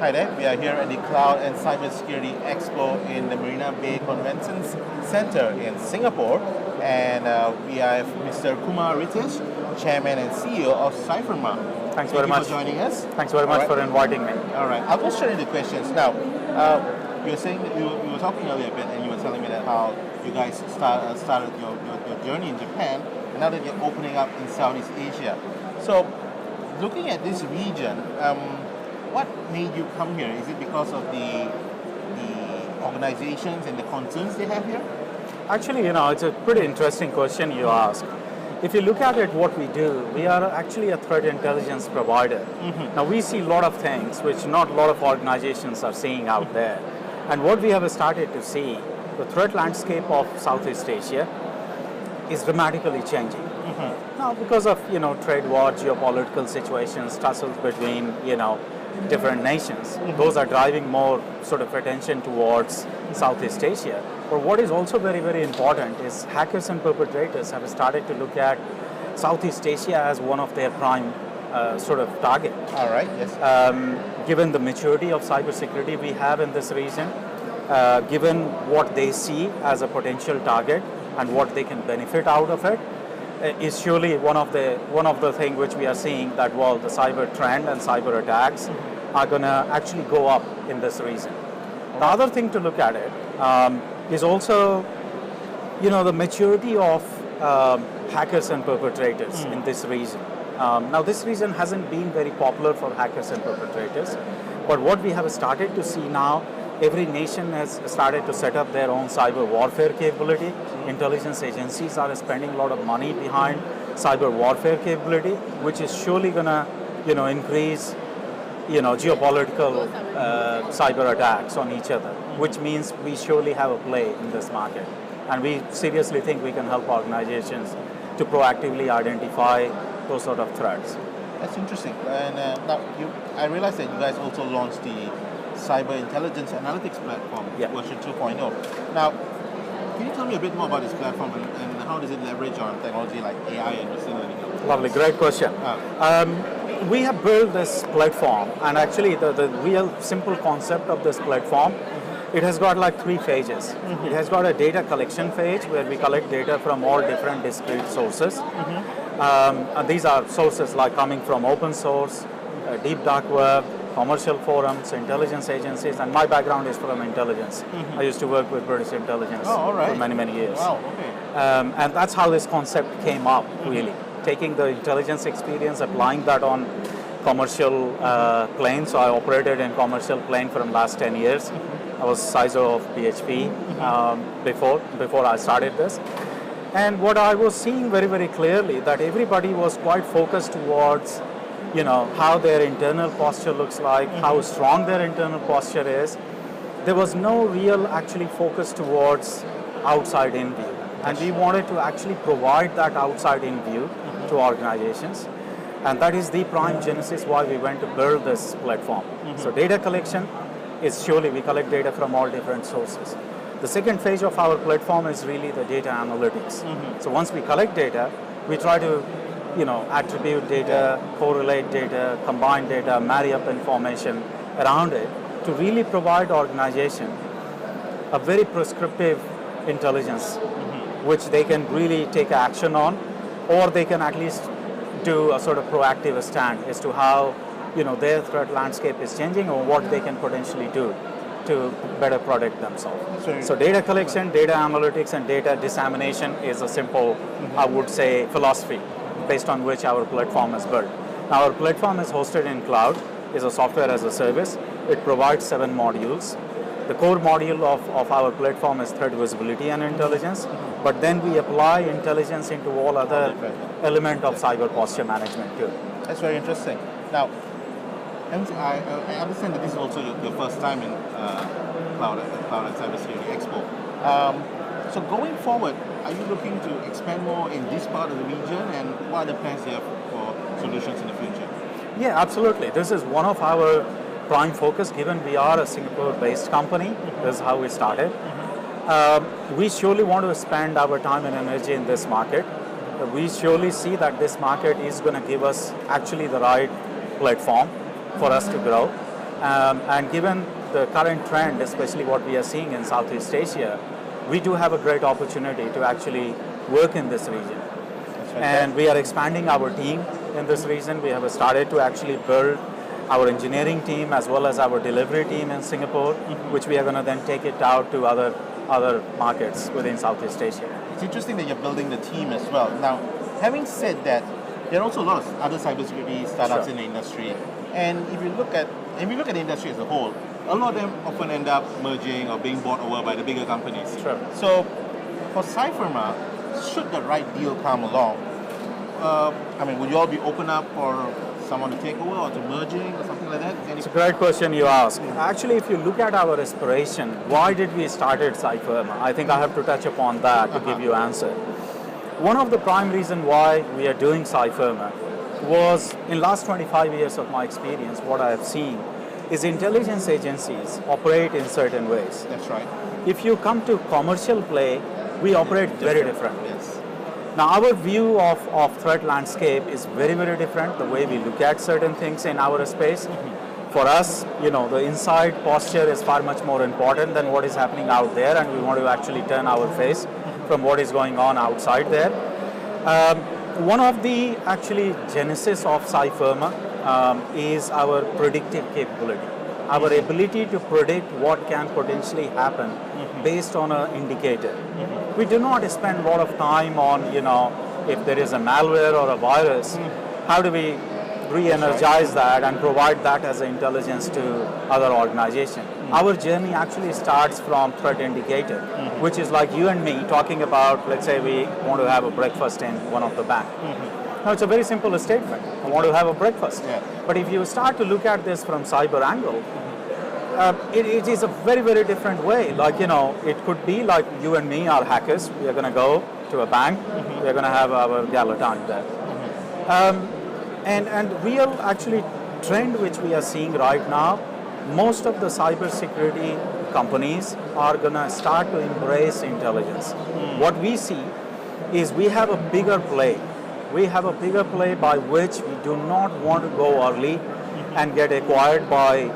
Hi there, we are here at the Cloud and Cybersecurity Expo in the Marina Bay Convention Center in Singapore. And we have Mr. Kumar Ritesh, Chairman and CEO of Cyfirma. Thanks very much for joining us. Thanks very much for inviting me. All right, I'll go straight into questions. Now, you were saying that you were talking earlier a bit, and you were telling me that how you guys started your journey in Japan, and now that you're opening up in Southeast Asia. So, looking at this region, what made you come here? Is it because of the organizations and the concerns they have here? Actually, it's a pretty interesting question you ask. If you look at it, what we do, we are actually a threat intelligence provider. Mm-hmm. Now, we see a lot of things which not a lot of organizations are seeing out there. And what we have started to see, the threat landscape of Southeast Asia is dramatically changing. Mm-hmm. Now, because of, trade war, geopolitical situations, tussles between, different nations, those are driving more sort of attention towards Southeast Asia. But what is also very, very important is hackers and perpetrators have started to look at Southeast Asia as one of their prime sort of target. All right, yes. Given the maturity of cybersecurity we have in this region, given what they see as a potential target and what they can benefit out of it, is surely one of the things which we are seeing that, well, the cyber trend and cyber attacks are going to actually go up in this region. The other thing to look at it is also, the maturity of hackers and perpetrators in this region. Now, this region hasn't been very popular for hackers and perpetrators, but what we have started to see now, every nation has started to set up their own cyber warfare capability. Intelligence agencies are spending a lot of money behind cyber warfare capability, which is surely going to, increase, geopolitical cyber attacks on each other, which means we surely have a play in this market. And we seriously think we can help organizations to proactively identify those sort of threats. That's interesting. And now, I realize that you guys also launched the Cyber Intelligence Analytics Platform, version 2.0. Now, can you tell me a bit more about this platform and how does it leverage on technology like AI and machine learning? Lovely, great question. We have built this platform, and actually the real simple concept of this platform, it has got like 3 phases. Mm-hmm. It has got a data collection phase where we collect data from all different discrete sources. Mm-hmm. And these are sources like coming from open source, deep dark web, commercial forums, intelligence agencies, and my background is from intelligence. Mm-hmm. I used to work with British intelligence for many, many years. Wow, okay. And that's how this concept came up, really. Taking the intelligence experience, applying that on commercial planes. So I operated in commercial plane for the last 10 years. I was CISO of BHP before I started this. And what I was seeing very, very clearly that everybody was quite focused towards how their internal posture looks like, how strong their internal posture is. There was no real actually focus towards outside in view. And we wanted to actually provide that outside in view to organizations. And that is the prime genesis why we went to build this platform. So data collection is surely we collect data from all different sources. The second phase of our platform is really the data analytics. So once we collect data, we try to attribute data, correlate data, combine data, marry up information around it to really provide organization a very prescriptive intelligence which they can really take action on, or they can at least do a sort of proactive stand as to how their threat landscape is changing or what they can potentially do to better protect themselves. So data collection, data analytics, and data dissemination is a simple, I would say, philosophy based on which our platform is built. Now, our platform is hosted in cloud, is a software as a service. It provides 7 modules. The core module of our platform is threat visibility and intelligence, but then we apply intelligence into all other elements of cyber posture management too. That's very interesting. Now, I understand that this is also your first time in Cloud and Cybersecurity Expo. So going forward, are you looking to expand more in this part of the region, and what are the plans you have for solutions in the future? Yeah, absolutely. This is one of our prime focus, given we are a Singapore-based company. This is how we started. We surely want to spend our time and energy in this market. We surely see that this market is going to give us actually the right platform for us to grow. And given the current trend, especially what we are seeing in Southeast Asia, we do have a great opportunity to actually work in this region. And we are expanding our team in this region. We have started to actually build our engineering team as well as our delivery team in Singapore, which we are going to then take it out to other markets within Southeast Asia. It's interesting that you're building the team as well. Now, having said that, there are also a lot of other cybersecurity startups in the industry. And if you look at the industry as a whole, a lot of them often end up merging or being bought over by the bigger companies. Sure. So, for Cyfirma, should the right deal come along, would you all be open up for someone to take over or to merging or something like that? It's a great question you ask. Actually, if you look at our aspiration, why did we started Cyfirma? I think I have to touch upon that to give you an answer. One of the prime reasons why we are doing Cyfirma was in last 25 years of my experience, what I have seen is intelligence agencies operate in certain ways. That's right. If you come to commercial play, we operate very differently. Yes. Now, our view of threat landscape is very, very different, the way we look at certain things in our space. For us, the inside posture is far much more important than what is happening out there, and we want to actually turn our face from what is going on outside there. One of the actually genesis of Cyfirma is our predictive capability, our ability to predict what can potentially happen based on an indicator. We do not spend a lot of time on, if there is a malware or a virus, how do we re-energize that and provide that as an intelligence to other organizations. Our journey actually starts from threat indicator, which is like you and me talking about, let's say we want to have a breakfast in one of the bank. Now, it's a very simple statement. I want to have a breakfast. Yeah. But if you start to look at this from cyber angle, it is a very, very different way. Like, it could be like you and me are hackers. We are going to go to a bank. We are going to have our galatone there. And real actually trend which we are seeing right now, most of the cybersecurity companies are going to start to embrace intelligence. What we see is we have a bigger play. We have a bigger play by which we do not want to go early and get acquired by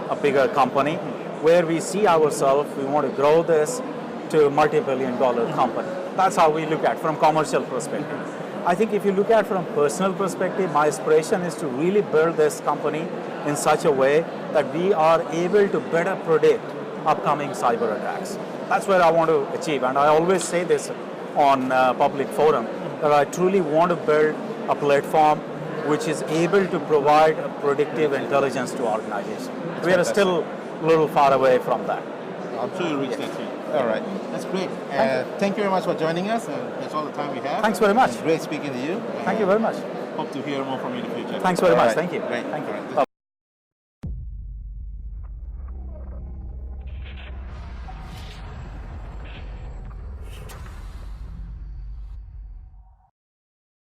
a bigger company. Where we see ourselves, we want to grow this to a multi-billion-dollar company. That's how we look at from commercial perspective. I think if you look at from personal perspective, my aspiration is to really build this company in such a way that we are able to better predict upcoming cyber attacks. That's where I want to achieve, and I always say this on public forum, that I truly want to build a platform which is able to provide a predictive intelligence to organizations. We are still a little far away from that. I'm sure you'll reach that too. All right, that's great. Thank you very much for joining us. That's all the time we have. Thanks very much. Great speaking to you. Thank you very much. Hope to hear more from you in the future. Thanks very much. Right. Thank you. Great. Thank you. Right.